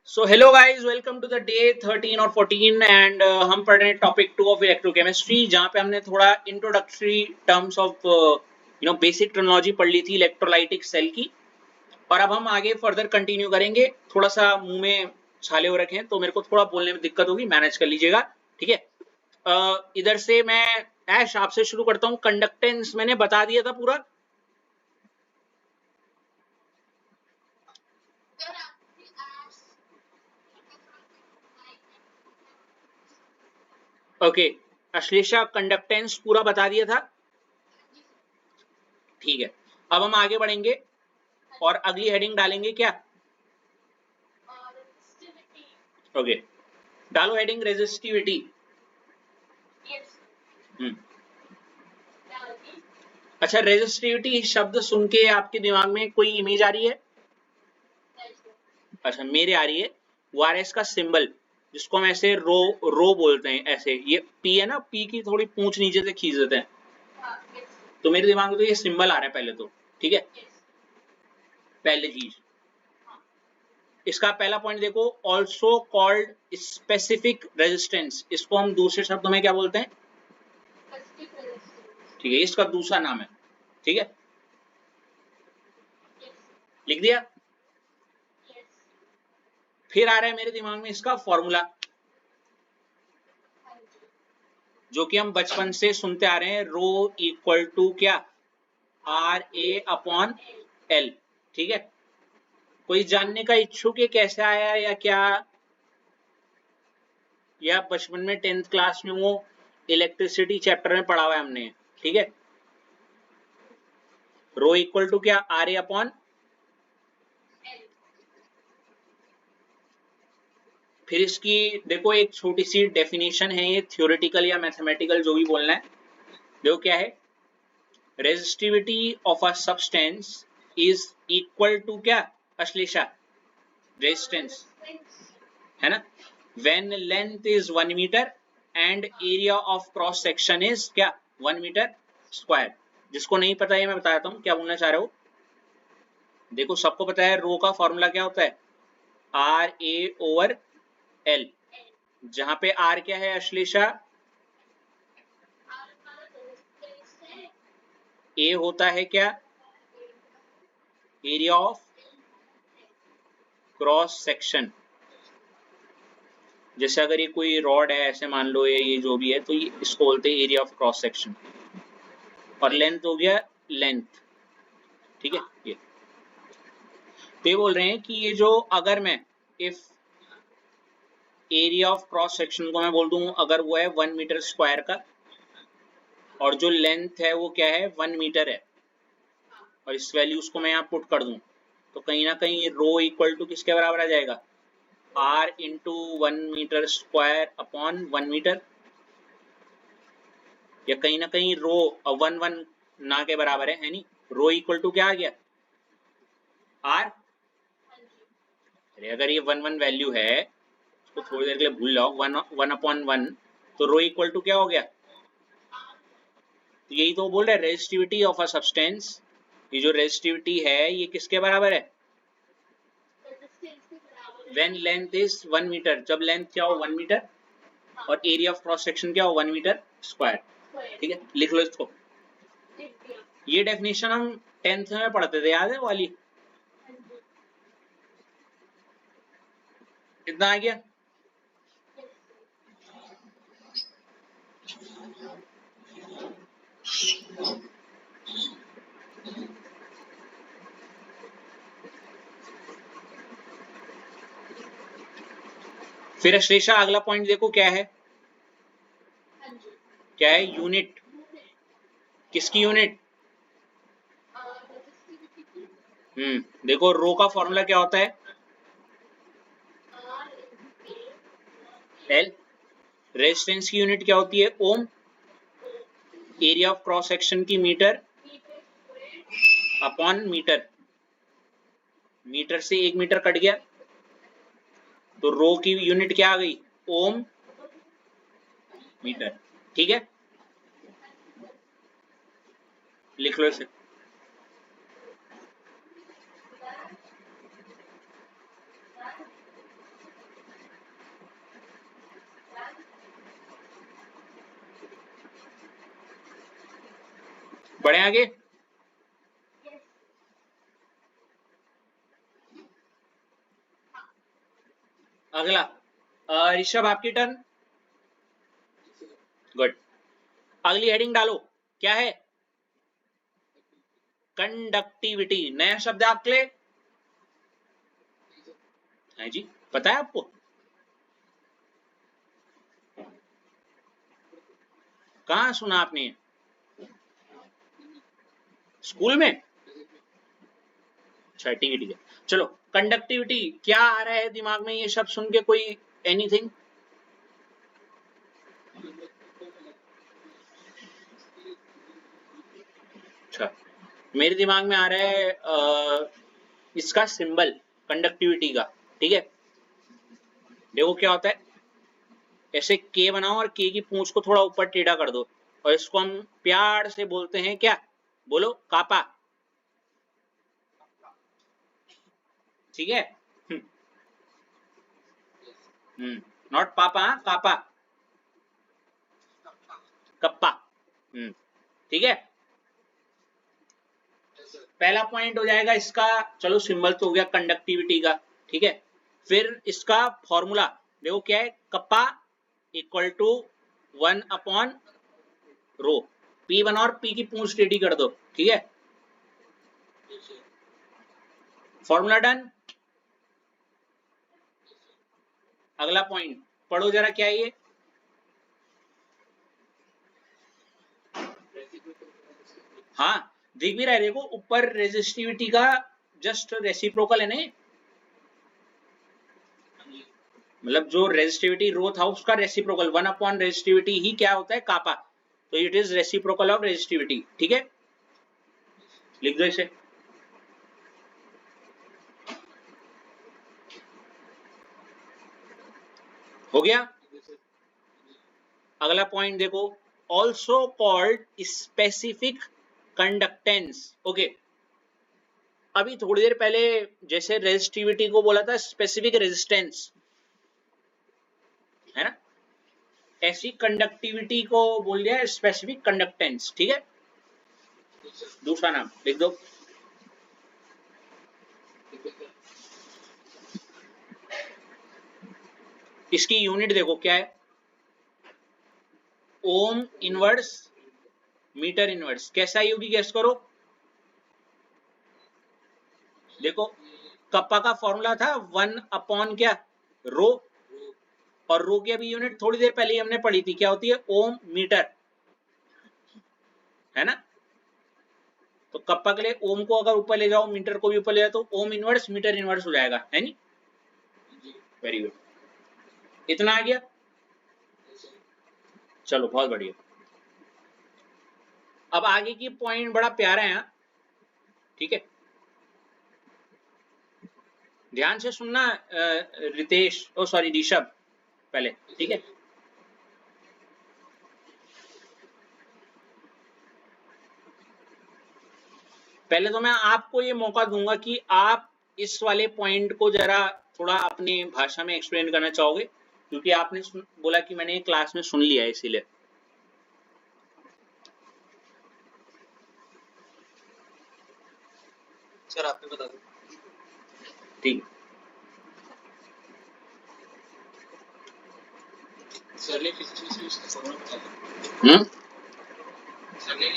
So hello guys, welcome to the day 13 और 14 and हम पढ़ रहे हैं टॉपिक 2 ऑफ इलेक्ट्रोकेमिस्ट्री, जहाँ पे हमने थोड़ा introductory terms of basic terminology पढ़ ली थी इलेक्ट्रोलाइटिक सेल की। और अब हम आगे फर्दर कंटिन्यू करेंगे। थोड़ा सा मुंह में छाले हो रखे हैं तो मेरे को थोड़ा बोलने में दिक्कत होगी, मैनेज कर लीजिएगा, ठीक है। इधर से मैं ऐश आपसे शुरू करता हूँ। कंडक्टेंस मैंने बता दिया था पूरा। ओके, अश्लेषा कंडक्टेंस पूरा बता दिया था, ठीक है। अब हम आगे बढ़ेंगे और अगली हेडिंग डालेंगे क्या? ओके, डालो हेडिंग रेजिस्टिविटी। हम्म, अच्छा, रेजिस्टिविटी शब्द सुन के आपके दिमाग में कोई इमेज आ रही है? अच्छा, मेरे आ रही है। वो आ रहा है इसका सिंबल, जिसको हम ऐसे रो रो बोलते हैं। ऐसे ये पी है ना, पी की थोड़ी पूंछ नीचे से खींच देते हैं, तो मेरे दिमाग में तो ये सिंबल आ रहा है पहले तो, ठीक है। पहले चीज, इसका पहला पॉइंट देखो, ऑल्सो कॉल्ड स्पेसिफिक रेजिस्टेंस। इसको हम दूसरे शब्दों में क्या बोलते हैं? ठीक है, इसका दूसरा नाम है, ठीक है। लिख दिया। फिर आ रहा है मेरे दिमाग में इसका फॉर्मूला, जो कि हम बचपन से सुनते आ रहे हैं, रो इक्वल टू क्या? आर ए अपॉन एल, ठीक है। कोई जानने का इच्छुक है कैसे आया या क्या? या बचपन में 10th क्लास में वो इलेक्ट्रिसिटी चैप्टर में पढ़ा हुआ है हमने, ठीक है। रो इक्वल टू क्या? R A upon. फिर इसकी देखो एक छोटी सी डेफिनेशन है, ये थ्योरेटिकल या मैथमेटिकल जो भी बोलना है। देखो क्या है, resistivity of a substance is equal to क्या अश्लेषा? रेजिस्टेंस, है ना। When length is 1 metre and area of cross section is क्या? 1 मीटर स्क्वायर। जिसको नहीं पता है मैं बताता हूँ क्या बोलना चाह रहे हो। देखो सबको पता है रो का फॉर्मूला क्या होता है? आर ए ओवर एल, जहां पे आर क्या है अश्लेषा? ए होता है क्या? Area of cross section. जैसे अगर ये कोई रॉड है ऐसे मान लो, ये जो भी है, तो ये इसको बोलते हैं एरिया ऑफ क्रॉस सेक्शन। और लेंथ हो गया लेंथ, ठीक है। ये तो ये बोल रहे हैं कि ये जो, अगर मैं if area of cross section को मैं बोल दूं अगर वो है 1 मीटर स्क्वायर का, और जो लेंथ है वो क्या है? 1 मीटर है, और इस वैल्यूज को मैं यहाँ पुट कर दूं, तो कहीं ना कहीं रो इक्वल टू किसके बराबर आ जाएगा? R into 1 metre square upon 1 metre. या कहीं ना कहीं रो 1 1 ना के बराबर है नहीं? रो इक्वल टू क्या आ गया? आर। अरे अगर ये 1 1 वैल्यू है, उसको थोड़ी देर के लिए भूल जाओ, 1 1 अपॉन 1, तो रो इक्वल टू क्या हो गया? तो यही तो बोल रहे हैं रेजिस्टिविटी ऑफ अ सब्सटेंस। ये जो रेजिस्टिविटी है ये किसके बराबर है? व्हेन लेंथ इज 1 मीटर, जब लेंथ क्या हो? 1 मीटर, और एरिया ऑफ क्रॉस सेक्शन क्या हो? 1 मीटर स्क्वायर, ठीक है। लिख लो इसको। ये डेफिनेशन हम 10th में पढ़ते थे, याद है वाली? कितना आ गया? फिर अश्लेषा अगला पॉइंट देखो क्या है? क्या है? यूनिट। किसकी यूनिट? देखो रो का फॉर्मूला क्या होता है? एल। रेजिस्टेंस की यूनिट क्या होती है? ओम। एरिया ऑफ क्रॉस सेक्शन की मीटर अपॉन मीटर। मीटर से 1 मीटर कट गया, तो रो की यूनिट क्या आ गई? ओम मीटर, ठीक है। लिख लो इसे। बढ़े आगे। अगला ऋषभ आपकी टर्न। गुड, अगली हेडिंग डालो, क्या है? कंडक्टिविटी। नया शब्द है आपके लिए, है जी, पता है आपको? कहाँ सुना आपने? स्कूल में? अच्छा ठीक है ठीक है, चलो कंडक्टिविटी क्या आ रहा है दिमाग में ये शब्द सुन के? कोई एनीथिंग? अच्छा, मेरे दिमाग में आ रहा है इसका सिंबल कंडक्टिविटी का। ठीक है, देखो क्या होता है, ऐसे के बनाओ और के की पूंछ को थोड़ा ऊपर टेढ़ा कर दो और इसको हम प्यार से बोलते हैं क्या? बोलो, कापा। ठीक है, नॉट पापा, कापा, कप्पा। ठीक है, पहला पॉइंट हो जाएगा इसका। चलो सिंबल तो हो गया कंडक्टिविटी का। ठीक है, फिर इसका फॉर्मूला देखो क्या है, कप्पा इक्वल टू 1/रो। पी बना और पी की पूंछ टेढ़ी कर दो। ठीक है, फॉर्मूला डन। अगला पॉइंट पढ़ो जरा, क्या है ये? हाँ, दिख भी रहा है, देखो ऊपर रेजिस्टिविटी का जस्ट रेसिप्रोकल है ना, मतलब जो रेजिस्टिविटी रो था उसका रेसिप्रोकल 1 रेजिस्टिविटी ही क्या होता है? कापा। तो it is reciprocal of resistivity. ठीक है, लिख दो इसे। हो गया। अगला पॉइंट देखो, also called specific conductance. Okay, अभी थोड़ी देर पहले जैसे रेजिस्टिविटी को बोला था स्पेसिफिक रेजिस्टेंस, है ना, ऐसी कंडक्टिविटी को बोल दिया स्पेसिफिक कंडक्टेंस। ठीक है, दूसरा नाम लिख दो। इसकी यूनिट देखो क्या है, ओम इनवर्स मीटर इनवर्स। कैसा है होगी गैस करो? देखो कप्पा का फॉर्मूला था 1 क्या? रो, और रो की अभी यूनिट थोड़ी देर पहले ही हमने पढ़ी थी, क्या होती है? ओम मीटर, है ना। तो कप्पा के लिए ओम को अगर ऊपर ले जाओ, मीटर को भी ऊपर ले जाओ, तो ओम इनवर्स मीटर इनवर्स हो जाएगा, है नी? वेरी गुड, इतना आ गया। चलो बहुत बढ़िया। अब आगे की पॉइंट बड़ा प्यारा है। ठीक है, ध्यान से सुनना रितेश, ओ सॉरी ऋषभ पहले। ठीक है, पहले तो मैं आपको ये मौका दूंगा कि आप इस वाले पॉइंट को जरा थोड़ा अपनी भाषा में एक्सप्लेन करना चाहोगे, क्योंकि आपने बोला कि मैंने क्लास में सुन लिया है, इसीलिए। सर आपने बता दो। ठीक है, सर ने फिजिक्स में उसका फॉर्मूला बताया। सर ने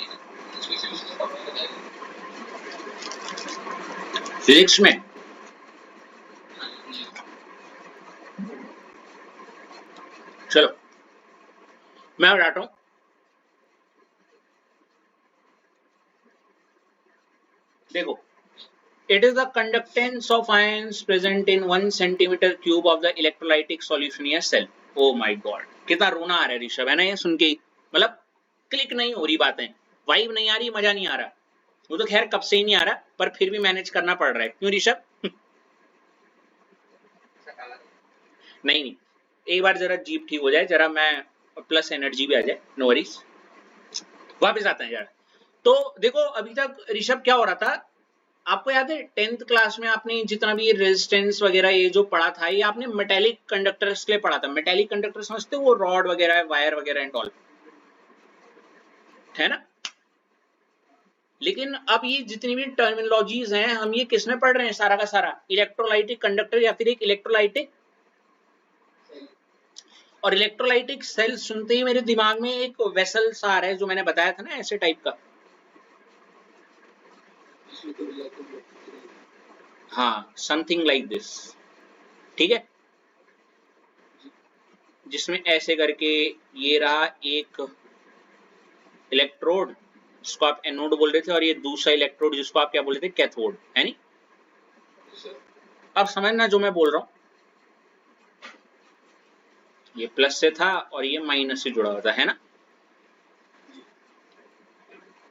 फिजिक्स में उसका फॉर्मूला बताया। फिजिक्स में? चलो मैं बताता हूं। देखो, it is the conductance of ions present in 1 centimeter cube of the electrolytic solution in a cell. Oh my god, कितना रोना आ रहा है ऋषभ, है ना ये सुन के? मतलब क्लिक नहीं हो रही बातें, वाइब नहीं आ रही, मजा नहीं आ रहा। वो तो खैर कब से ही नहीं आ रहा, पर फिर भी मैनेज करना पड़ रहा है। क्यों ऋषभ? नहीं नहीं, एक बार जरा जीप ठीक हो जाए, जरा मैं प्लस एनर्जी भी आ जाए, नो वरीज। वापस आते हैं यार। तो देखो अभी तक ऋषभ क्या हो रहा था, आपको याद है 10th क्लास में आपने जितना भी ये रेजिस्टेंस वगैरह ये जो पढ़ा था, ये आपने मेटेलिक कंडक्टर्स के लिए पढ़ा था। मेटेलिक कंडक्टर समझते हो, वो रॉड वगैरह वायर वगैरह एंड ऑल, है ना। लेकिन अब ये जितनी भी टर्मिनोलॉजीज हैं हम ये किस में पढ़ रहे हैं सारा का सारा, इलेक्ट्रोलाइटिक कंडक्टर या फिर एक इलेक्ट्रोलाइटिक, और इलेक्ट्रोलाइटिक सेल सुनते ही मेरे दिमाग में एक वेसल सा आ रहा है जो मैंने बताया था ना ऐसे टाइप का, हाँ समथिंग लाइक दिस, ठीक है, जिसमें ऐसे करके ये रहा एक इलेक्ट्रोड जिसको आप एनोड बोल रहे थे और ये दूसरा इलेक्ट्रोड जिसको आप क्या बोल रहे थे, कैथोड, है नी। अब समझना जो मैं बोल रहा हूं, ये प्लस से था और ये माइनस से जुड़ा हुआ था, है ना।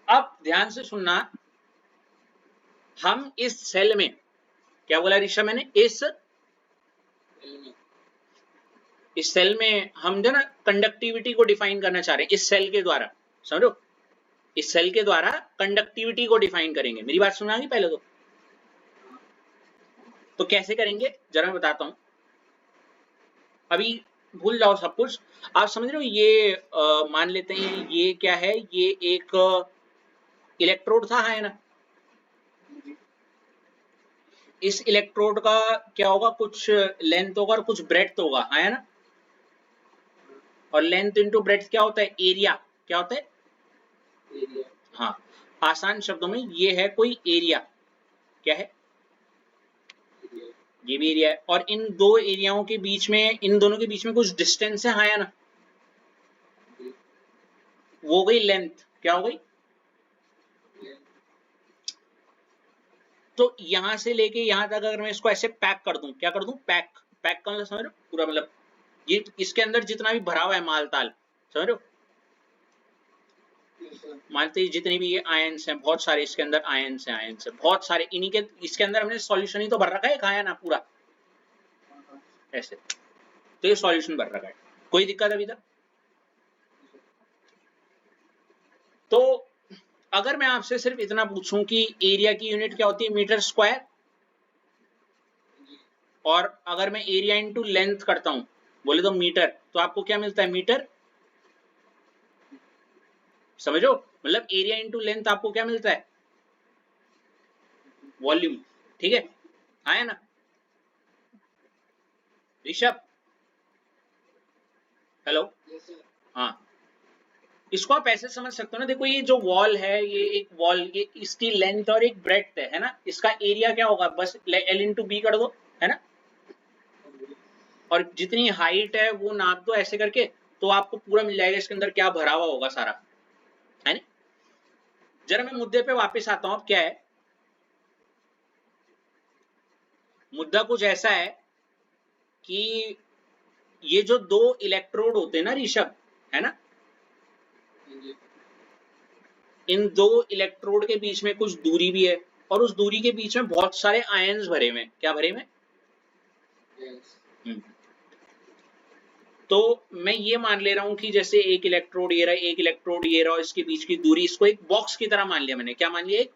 अब ध्यान से सुनना, हम इस सेल में क्या बोला ऋषभ मैंने, इस सेल में हम जो ना कंडक्टिविटी को डिफाइन करना चाह रहे हैं इस सेल के द्वारा, समझो, इस सेल के द्वारा कंडक्टिविटी को डिफाइन करेंगे। मेरी बात सुना पहले तो कैसे करेंगे जरा मैं बताता हूं, अभी भूल जाओ सब कुछ, आप समझ रहे हो, ये मान लेते हैं ये क्या है, ये एक इलेक्ट्रोड था, है ना। इस इलेक्ट्रोड का क्या होगा, कुछ लेंथ होगा और कुछ ब्रेड्थ होगा, है ना। और लेंथ इंटू ब्रेड्थ क्या होता है, एरिया, क्या होता है, हाँ, आसान शब्दों में ये है कोई एरिया, क्या है, ये भी एरिया है, और इन दो एरियाओं के बीच में, इन दोनों के बीच में कुछ डिस्टेंस है, हाँ या ना, वो हो गई लेंथ, क्या हो गई। तो यहां से लेके यहां तक अगर मैं इसको ऐसे पैक कर दूं, क्या कर दूं, पैक, पैक का मतलब समझ रहे हो, पूरा मतलब ये इसके अंदर जितना भी भरा हुआ है माल ताल, समझ रहे हो, मानते ही जितने भी ये आयंस हैं, बहुत सारे इसके अंदर आयंस हैं, आयंस हैं बहुत सारे, इन्हीं के इसके अंदर हमने सॉल्यूशन ही तो भर रखा है, खाया ना पूरा ऐसे, तो ये सॉल्यूशन भर रखा है, कोई दिक्कत अभी तक। तो अगर मैं आपसे सिर्फ इतना पूछूं कि एरिया की यूनिट क्या होती है, मीटर स्क्वायर, और अगर मैं एरिया इंटू लेंथ करता हूं बोले तो मीटर, तो आपको क्या मिलता है, मीटर, समझो, मतलब एरिया इंटू लेंथ आपको क्या मिलता है, वॉल्यूम, ठीक है, आया ना ऋषभ, हेलो, हाँ, इसको आप ऐसे समझ सकते हो ना, देखो ये जो वॉल है, ये एक वॉल, ये इसकी लेंथ और एक ब्रेड्थ है ना, इसका एरिया क्या होगा, बस एल इंटू बी कर दो, है ना, और जितनी हाइट है वो नाप दो ऐसे करके, तो आपको पूरा मिल जाएगा इसके अंदर क्या भरा हुआ होगा सारा, है ना। जरा मैं मुद्दे पे वापस आता हूं, अब क्या है, मुद्दा कुछ ऐसा है कि ये जो दो इलेक्ट्रोड होते हैं ना ऋषभ, है ना, इन दो इलेक्ट्रोड के बीच में कुछ दूरी भी है, और उस दूरी के बीच में बहुत सारे आयंस भरे हुए, क्या भरे हुए, तो मैं ये मान ले रहा हूं कि जैसे एक इलेक्ट्रोड ये रहा, एक इलेक्ट्रोड ये रहा, और इसके बीच की दूरी, इसको एक बॉक्स की तरह मान लिया मैंने, क्या मान लिया, एक,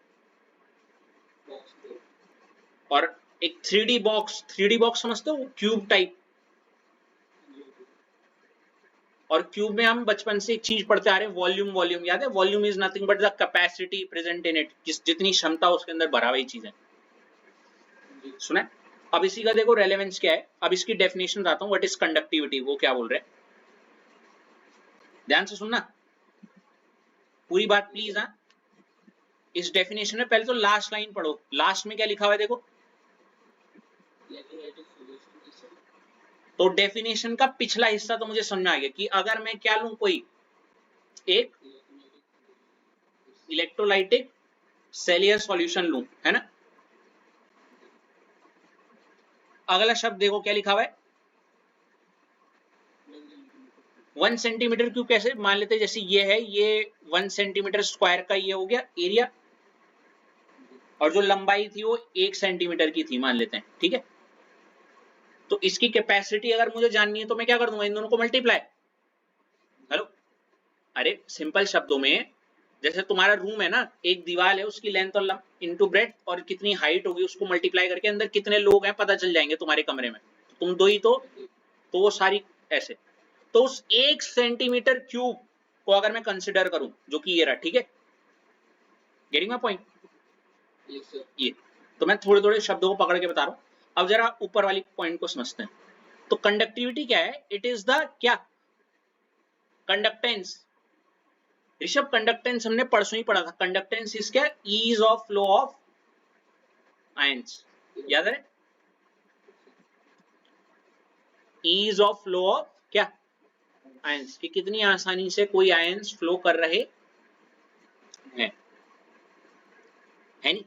और एक 3D बॉक्स, 3D बॉक्स समझते हो, क्यूब टाइप, और क्यूब में हम बचपन से एक चीज पढ़ते आ रहे हैं, वॉल्यूम, वॉल्यूम याद है, volume is nothing but the capacity present in it, जितनी क्षमता उसके अंदर भरा हुई चीज है, सुना है? अब इसी का देखो रेलेवेंस क्या है, अब इसकी डेफिनेशन बताता हूं, व्हाट इज कंडक्टिविटी, वो क्या बोल रहे हैं, ध्यान से सुनना पूरी बात प्लीज, हाँ। इस डेफिनेशन में पहले तो लास्ट लाइन पढ़ो, लास्ट में क्या लिखा हुआ है देखो, तो डेफिनेशन का पिछला हिस्सा तो मुझे समझ में आ गया कि अगर मैं क्या लूं, कोई एक इलेक्ट्रोलाइटिक सेलियर सॉल्यूशन लूं, है ना, अगला शब्द देखो क्या लिखा हुआ है, 1 सेंटीमीटर क्यूब, कैसे मान लेते हैं, जैसे ये है, ये 1 सेंटीमीटर स्क्वायर का ये हो गया एरिया, और जो लंबाई थी वो 1 सेंटीमीटर की थी मान लेते हैं, ठीक है, तो इसकी कैपेसिटी अगर मुझे जाननी है तो मैं क्या कर दूंगा, इन दोनों को मल्टीप्लाई, हेलो, अरे सिंपल शब्दों में, जैसे तुम्हारा रूम है ना, एक दीवार है, उसकी लेंथ और इंटू ब्रेड्थ और कितनी हाइट होगी उसको मल्टीप्लाई करके अंदर कितने लोग हैं पता चल जाएंगे तुम्हारे कमरे में, तुम दो ही तो वो सारी ऐसे, तो उस 1 सेंटीमीटर क्यूब को अगर मैं कंसिडर करूं, जो कि ये रहा, ठीक है, getting my point? Yes, sir. ये तो मैं थोड़े थोड़े शब्दों को पकड़ के बता रहा हूँ। अब जरा ऊपर वाली पॉइंट को समझते हैं। तो कंडक्टिविटी क्या है? इट इज द क्या? कंडक्टेंस। ऋषभ, कंडक्टेंस हमने परसों ही पढ़ा था। कंडक्टेंस इज क्या? Ease of flow of ions. याद है? ईज ऑफ फ्लो ऑफ क्या? आयंस, कि कितनी आसानी से कोई आयंस फ्लो कर रहे हैं, है नहीं?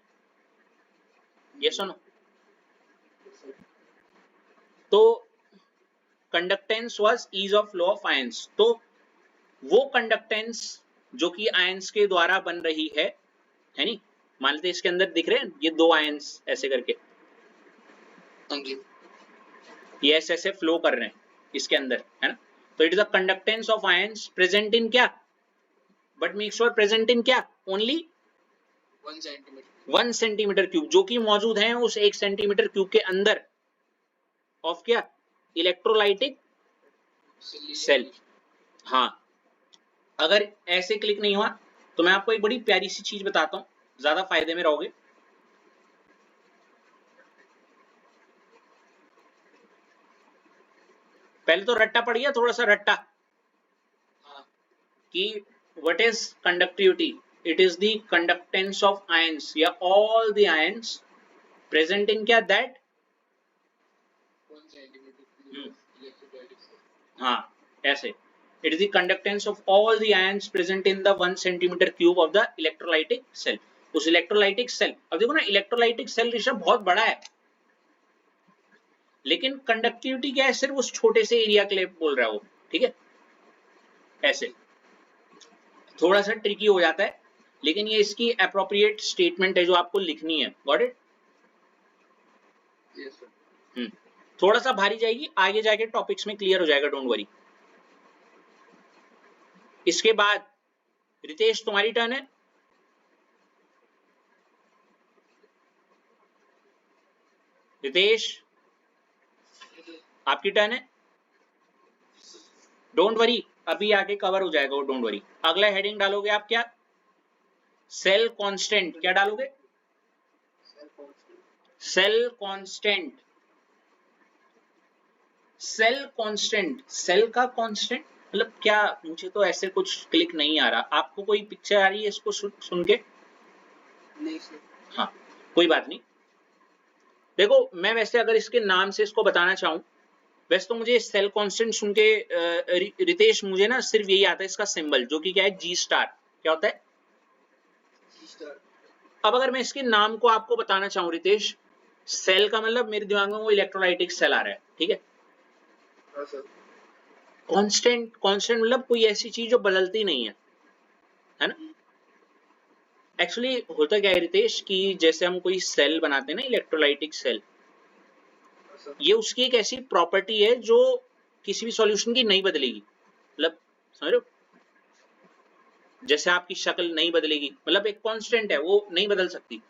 ये सुनो, तो conductance was ease of flow of ions. तो वो कंडक्टेंस जो कि आयंस के द्वारा बन रही है नहीं? मान लेते इसके अंदर दिख रहे हैं ये दो आयंस ऐसे करके, हाँ जी। ये ऐसे ऐसे फ्लो कर रहे हैं इसके अंदर, है ना? तो it is the conductance of ions present in क्या? But make sure present in क्या? Only 1 centimetre. 1 सेंटीमीटर क्यूब, जो कि मौजूद है उस 1 सेंटीमीटर क्यूब के अंदर ऑफ क्या? Electrolytic cell. हाँ, अगर ऐसे क्लिक नहीं हुआ तो मैं आपको एक बड़ी प्यारी सी चीज बताता हूं, ज्यादा फायदे में रहोगे। पहले तो रट्टा पड़ गया, थोड़ा सा रट्टा, कि what is conductivity? It is the conductance of ions या all the ions present in क्या? That 1 centimetre electrolytic cell. हाँ, ऐसे it is the conductance of all the ions present in the 1 centimetre cube of the electrolytic cell. उस electrolytic cell, अब देखो ना, electrolytic cell Rishabh बहुत बड़ा है, लेकिन कंडक्टिविटी क्या है? सिर्फ उस छोटे से एरिया के लिए बोल रहा है वो, ठीक है? ऐसे थोड़ा सा ट्रिकी हो जाता है, लेकिन ये इसकी एप्रोप्रिएट स्टेटमेंट है जो आपको लिखनी है। Got it? Yes sir. थोड़ा सा भारी जाएगी, आगे जाके टॉपिक्स में क्लियर हो जाएगा, डोंट वरी। इसके बाद रितेश तुम्हारी टर्न है। रितेश आपकी टर्न है। डोंट वरी, अभी आगे कवर हो जाएगा वो, डोंट वरी। अगला हेडिंग डालोगे आप क्या? Cell constant. क्या डालोगे? Cell constant. Cell constant, cell का कांस्टेंट मतलब क्या? मुझे तो ऐसे कुछ क्लिक नहीं आ रहा। आपको कोई पिक्चर आ रही है इसको सुन के? नहीं सर। हाँ, कोई बात नहीं। देखो, मैं वैसे अगर इसके नाम से इसको बताना चाहूं, वैसे तो मुझे सेल कांस्टेंट सुन के रितेश, मुझे ना सिर्फ यही आता है इसका सिंबल, जो कि क्या है? जी स्टार। क्या होता है? जी स्टार। अब अगर मैं इसके नाम को आपको बताना चाहूं रितेश, सेल का मतलब मेरे दिमाग में वो इलेक्ट्रोलाइटिक सेल आ रहा है, ठीक है? हाँ सर। कांस्टेंट, कांस्टेंट मतलब कोई ऐसी चीज जो बदलती नहीं है ना? एक्चुअली होता क्या है रितेश, कि जैसे हम कोई सेल बनाते हैं ना, इलेक्ट्रोलाइटिक सेल, ये उसकी एक ऐसी प्रॉपर्टी है जो किसी भी सॉल्यूशन की नहीं बदलेगी। मतलब समझ रहे हो? जैसे आपकी शक्ल नहीं बदलेगी, मतलब एक कांस्टेंट है, वो नहीं बदल सकती,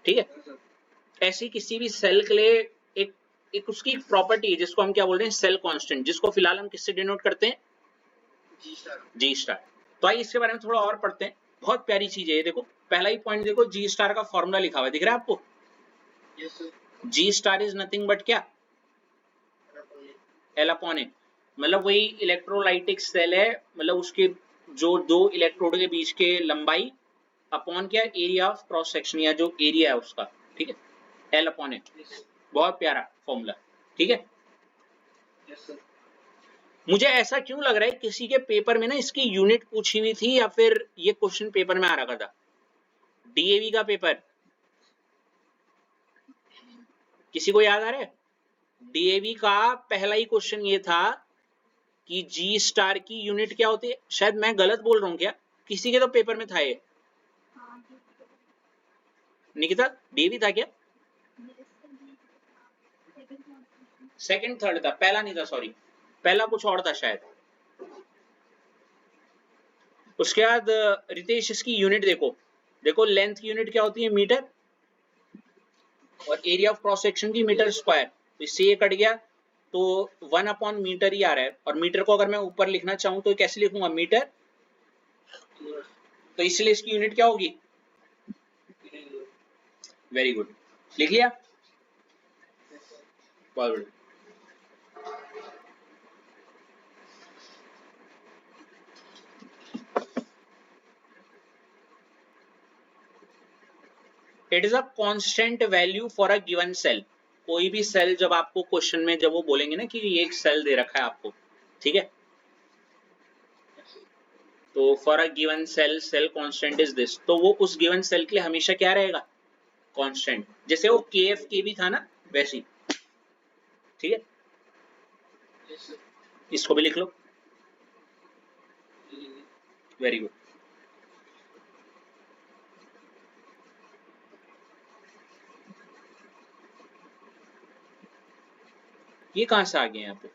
ठीक है? ऐसी किसी भी सेल के लिए एक उसकी प्रॉपर्टी है जिसको हम क्या बोल रहे हैं? सेल कांस्टेंट, जिसको फिलहाल हम किससे डिनोट करते हैं? जी स्टार। जी स्टार। तो आइए इसके बारे में थोड़ा और पढ़ते हैं। बहुत प्यारी चीज है ये। देखो, पहला ही पॉइंट देखो, जी स्टार का फॉर्मूला लिखा हुआ है, दिख रहा है आपको? Yes sir. G star is nothing but क्या? L upon A. मतलब वही इलेक्ट्रोलाइटिक सेल है, मतलब उसके जो दो इलेक्ट्रोड के बीच के लंबाई अपॉन क्या? एरिया ऑफ क्रॉस सेक्शन, या जो एरिया है उसका, ठीक है? एल अपॉन ए। बहुत प्यारा फॉर्मूला, ठीक है? Yes sir. मुझे ऐसा क्यों लग रहा है किसी के पेपर में ना इसकी यूनिट पूछी हुई थी, या फिर ये क्वेश्चन पेपर में आ रखा था, डीएवी का पेपर। किसी को याद आ रहा है? डीएवी का पहला ही क्वेश्चन ये था कि जी स्टार की यूनिट क्या होती है। शायद मैं गलत बोल रहा हूं क्या? किसी के तो पेपर में था ये। निकिता, डीएवी था क्या? सेकंड थर्ड था, पहला नहीं था, सॉरी, पहला कुछ और था शायद। उसके बाद रितेश इसकी यूनिट देखो, देखो लेंथ की यूनिट क्या होती है? मीटर, और एरिया ऑफ क्रॉस सेक्शन की मीटर स्क्वायर। तो इससे ये कट गया, तो 1 अपॉन मीटर ही आ रहा है। और मीटर को अगर मैं ऊपर लिखना चाहूं तो कैसे लिखूंगा? मीटर। तो इसलिए इसकी यूनिट क्या होगी? वेरी गुड, लिख लिया, बहुत good. It is a constant value for a given cell. कोई भी सेल जब आपको क्वेश्चन में जब वो बोलेंगे ना कि ये एक सेल दे रखा है आपको, ठीक है, तो for a given cell cell constant is this, तो वो उस गिवन सेल के लिए हमेशा क्या रहेगा, कांस्टेंट। जैसे वो के एफ के भी था ना वैसे ही, ठीक है, इसको भी लिख लो, वेरी गुड। ये कहां से आ गए यहाँ पे,